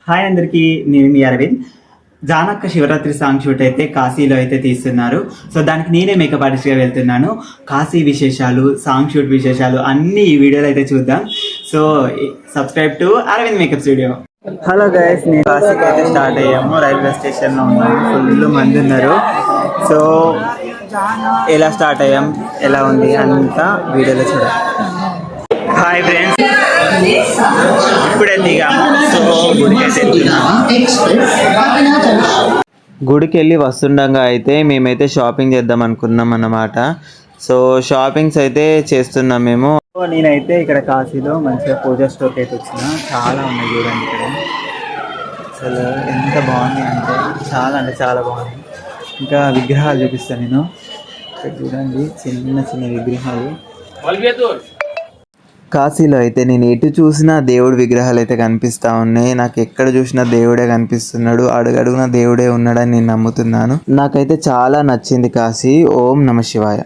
Hi అందరికీ, నేను మీ Arvind. జానక్క Shivaratri song shoot అయితే కాశీలో అయితే తీస్తున్నారు. సో దానికి నేనే మేకప్ ఆర్టిస్ట్గా వెళ్తున్నాను. కాశీ విశేషాలు, సాంగ్ షూట్ విశేషాలు అన్నీ ఈ వీడియోలో అయితే చూద్దాం. So subscribe to Aravind makeup studio. Hello guys, నేను కాశీకి అయితే స్టార్ట్ అయ్యాము. రైల్వే స్టేషన్లో ఉన్నాము, ఫుల్ మంది ఉన్నారు. సో ఎలా స్టార్ట్ అయ్యాం, ఎలా ఉంది అంతా వీడియోలో చూడాలి. హాయ్ ఫ్రెండ్స్, ఇప్పుడే దిగాము. సో గుడికి వెళ్ళి వస్తుండగా అయితే మేమైతే షాపింగ్ చేద్దాం అనుకున్నాం అన్నమాట. సో షాపింగ్స్ అయితే చేస్తున్నాం మేము. నేనైతే ఇక్కడ కాశీలో మంచిగా పూజా స్టోర్కి అయితే వచ్చిన. చాలా ఉన్నాయి చూడండి ఇక్కడ. అసలు ఎంత బాగుంది అంటే చాలా బాగుంది. ఇంకా విగ్రహాలు చూపిస్తాను నేను. ఇక్కడ చూడండి, చిన్న చిన్న విగ్రహాలు. కాశీలో అయితే నేను ఎటు చూసినా దేవుడి విగ్రహాలు అయితే కనిపిస్తూ ఉన్నాయి. నాకు ఎక్కడ చూసినా దేవుడే కనిపిస్తున్నాడు, అడుగడుగున దేవుడే ఉన్నాడని నేను నమ్ముతున్నాను. నాకైతే చాలా నచ్చింది కాశీ. ఓం నమ శివాయ.